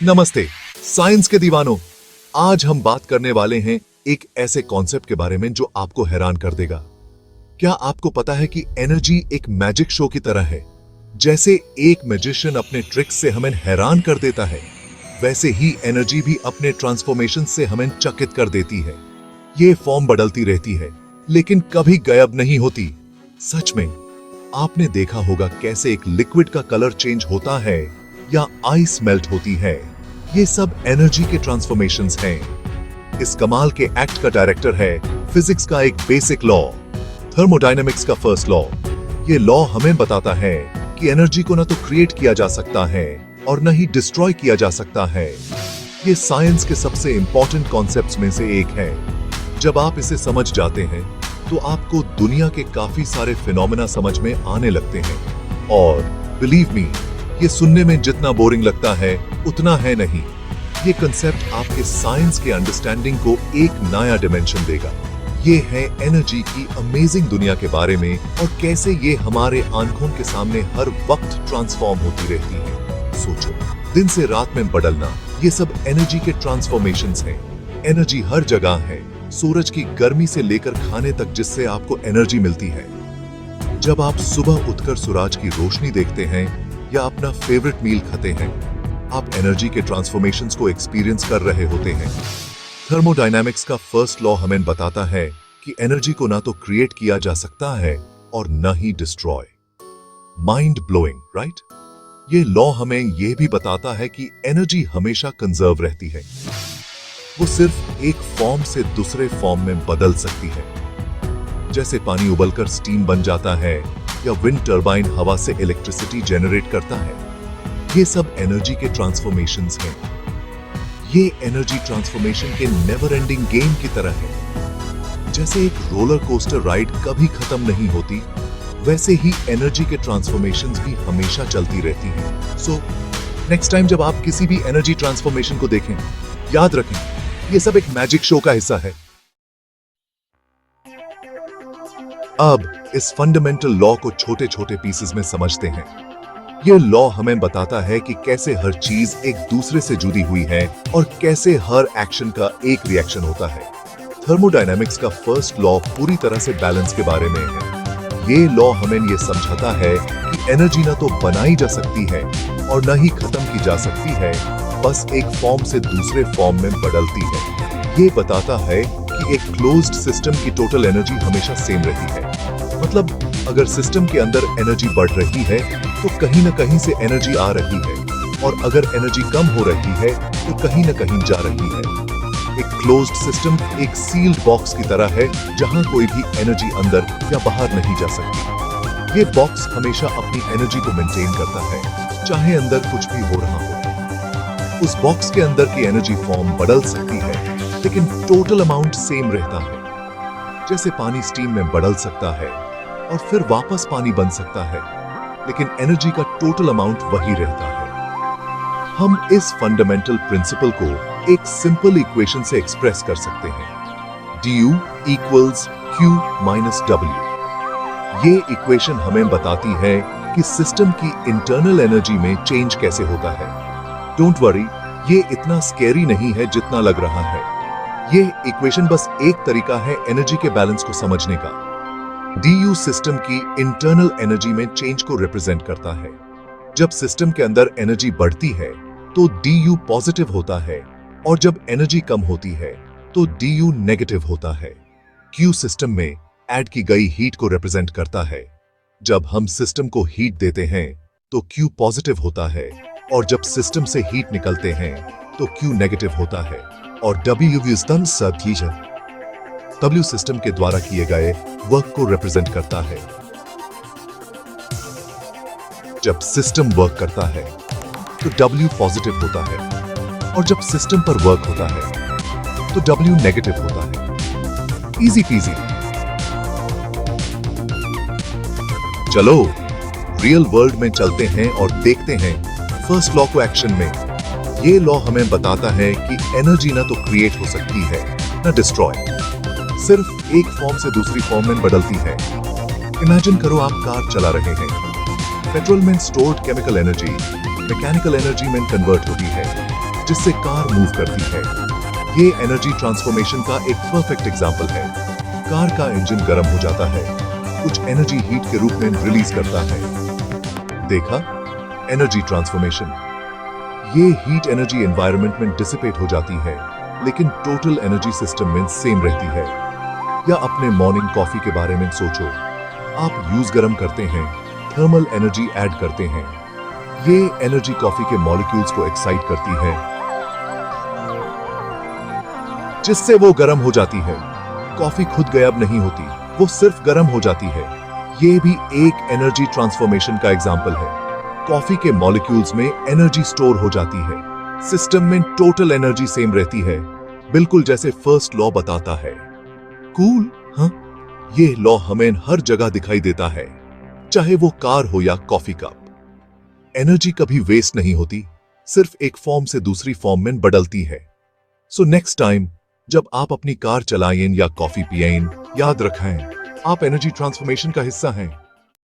नमस्ते साइंस के दीवानों। आज हम बात करने वाले हैं एक ऐसे कॉन्सेप्ट के बारे में जो आपको हैरान कर देगा। क्या आपको पता है कि एनर्जी एक मैजिक शो की तरह है? जैसे एक मैजिशियन अपने ट्रिक्स से हमें हैरान कर देता है, वैसे ही एनर्जी भी अपने ट्रांसफॉर्मेशन से हमें चकित कर देती है। ये फॉर्म बदलती रहती है लेकिन कभी गायब नहीं होती। सच में आपने देखा होगा कैसे एक लिक्विड का कलर चेंज होता है या आइस मेल्ट होती है। ये सब एनर्जी के ट्रांसफॉर्मेशंस हैं। इस कमाल के एक्ट का डायरेक्टर है फिजिक्स का एक बेसिक लॉ, थर्मोडायनेमिक्स का फर्स्ट लॉ। ये लॉ हमें बताता है कि एनर्जी को ना तो क्रिएट किया जा सकता है और न ही डिस्ट्रॉय किया जा सकता है। ये साइंस के सबसे इंपॉर्टेंट कॉन्सेप्ट्स में से एक है। जब आप इसे समझ जाते हैं तो आपको दुनिया के काफी सारे फिनोमेना समझ में आने लगते हैं। और बिलीव मी, ये सुनने में जितना बोरिंग लगता है उतना है नहीं। ये कंसेप्ट आपके साइंस के अंडरस्टैंडिंग को एक नया डिमेंशन देगा। ये है एनर्जी की अमेजिंग दुनिया के बारे में और कैसे ये हमारे आंखों के सामने हर वक्त ट्रांसफॉर्म होती रहती है। सोचो, दिन से रात में बदलना, ये सब एनर्जी के ट्रांसफॉर्मेशंस हैं। एनर्जी हर जगह है, सूरज की गर्मी से लेकर खाने तक जिससे आपको एनर्जी मिलती है। जब आप सुबह उठकर सूरज की रोशनी देखते हैं या अपना फेवरेट मील खाते हैं, आप एनर्जी के ट्रांसफॉर्मेशंस को एक्सपीरियंस कर रहे होते हैं। थर्मोडायनामिक्स का फर्स्ट लॉ हमें बताता है कि एनर्जी को ना तो क्रिएट किया जा सकता है और न ही डिस्ट्रॉय। Mind blowing, right? ये लॉ हमें यह भी बताता है कि एनर्जी हमेशा कंजर्व रहती है। वो सिर्फ एक फॉर्म से दूसरे फॉर्म में बदल सकती है। जैसे पानी उबलकर स्टीम बन जाता है या विंड टरबाइन हवा से इलेक्ट्रिसिटी जनरेट करता है। ये सब एनर्जी के ट्रांसफॉर्मेशंस हैं। ये एनर्जी ट्रांसफॉर्मेशन के नेवर एंडिंग गेम की तरह है। जैसे एक रोलर कोस्टर राइड कभी खत्म नहीं होती, वैसे ही एनर्जी के ट्रांसफॉर्मेशंस भी हमेशा चलती रहती हैं। सो नेक्स्ट टाइम जब आप किसी भी एनर्जी ट्रांसफॉर्मेशन को देखें, याद रखें ये सब एक मैजिक शो का हिस्सा है। अब इस फंडामेंटल लॉ को छोटे छोटे पीसेस में समझते हैं। यह लॉ हमें बताता है कि कैसे हर चीज एक दूसरे से जुड़ी हुई है और कैसे हर एक्शन का एक रिएक्शन होता है। थर्मोडायनामिक्स का फर्स्ट लॉ पूरी तरह से बैलेंस के बारे में है। ये लॉ हमें यह समझाता है कि एनर्जी ना तो बनाई जा सकती है और ना ही खत्म की जा सकती है, बस एक फॉर्म से दूसरे फॉर्म में बदलती है। ये बताता है कि एक क्लोज्ड सिस्टम की टोटल एनर्जी हमेशा सेम रहती है। मतलब अगर सिस्टम के अंदर एनर्जी बढ़ रही है तो कहीं ना कहीं से एनर्जी आ रही है, और अगर एनर्जी कम हो रही है तो कहीं ना कहीं जा रही है। एक क्लोज्ड सिस्टम एक सील्ड बॉक्स की तरह है जहां कोई भी एनर्जी अंदर या बाहर नहीं जा सकती। ये बॉक्स हमेशा अपनी एनर्जी को मेंटेन करता है, चाहे अंदर कुछ भी हो रहा हो। उस बॉक्स के अंदर की एनर्जी फॉर्म बदल सकती है लेकिन टोटल अमाउंट सेम रहता है। जैसे पानी स्टीम में बदल सकता है और फिर वापस पानी बन सकता है, लेकिन एनर्जी का टोटल अमाउंट वही रहता है। हम इस फंडामेंटल प्रिंसिपल को एक सिंपल इक्वेशन से एक्सप्रेस कर सकते हैं, du equals q minus w। ये इक्वेशन हमें बताती है कि सिस्टम की इंटरनल एनर्जी में चेंज कैसे होता है। डोंट वरी, ये इतना स्कैरी नहीं है जितना लग रहा है। ये इक्वेशन बस एक तरीका है एनर्जी के बैलेंस को समझने का। du सिस्टम की इंटरनल एनर्जी में चेंज को रिप्रेजेंट करता है। जब सिस्टम के अंदर एनर्जी बढ़ती है तो du पॉजिटिव होता है, और जब एनर्जी कम होती है तो du नेगेटिव होता है। q सिस्टम में ऐड की गई हीट को रिप्रेजेंट करता है। जब हम सिस्टम को हीट देते हैं तो q पॉजिटिव होता है, और जब सिस्टम से हीट निकलते हैं तो q नेगेटिव होता है। और W सिस्टम के द्वारा किए गए वर्क को रिप्रेजेंट करता है। जब सिस्टम वर्क करता है तो W पॉजिटिव होता है, और जब सिस्टम पर वर्क होता है तो W नेगेटिव होता है। Easy PG. चलो रियल वर्ल्ड में चलते हैं और देखते हैं फर्स्ट लॉ को एक्शन में। ये लॉ हमें बताता है कि एनर्जी ना तो क्रिएट हो सकती है ना डिस्ट्रॉय, सिर्फ एक फॉर्म से दूसरी फॉर्म में बदलती है। इमेजिन करो आप कार चला रहे हैं। पेट्रोल में stored chemical energy mechanical energy में कन्वर्ट होती है। जिससे कार मूव करती है। ये एनर्जी ट्रांसफॉर्मेशन का एक परफेक्ट एग्जाम्पल है। कार का इंजन गर्म हो जाता है, कुछ एनर्जी हीट के रूप में रिलीज करता है। देखा, एनर्जी ट्रांसफॉर्मेशन। ये हीट एनर्जी एनवायरनमेंट में डिसिपेट हो जाती है, लेकिन टोटल एनर्जी सिस्टम में सेम रहती है। या अपने मॉर्निंग कॉफी के बारे में सोचो, आप यूज गर्म करते हैं, थर्मल एनर्जी ऐड करते हैं। ये एनर्जी कॉफी के मॉलिक्यूल्स को एक्साइट करती है, जिससे वो गर्म हो जाती है। कॉफी खुद गायब नहीं होती, वो सिर्फ गर्म हो जाती है। ये भी एक एनर्जी ट्रांसफॉर्मेशन का एग्जाम्पल है। कॉफी के मॉलिक्यूल्स में एनर्जी स्टोर हो जाती है, सिस्टम में टोटल एनर्जी सेम रहती है, बिल्कुल जैसे फर्स्ट लॉ बताता है। कूल, हाँ? ये लॉ हमें हर जगह दिखाई देता है, चाहे वो कार हो या कॉफी कप। एनर्जी कभी वेस्ट नहीं होती, सिर्फ एक फॉर्म से दूसरी फॉर्म में बदलती है। सो नेक्स्ट टाइम जब आप अपनी कार चलाएं या कॉफी पिएं, याद रखें, आप एनर्जी ट्रांसफॉर्मेशन का हिस्सा हैं।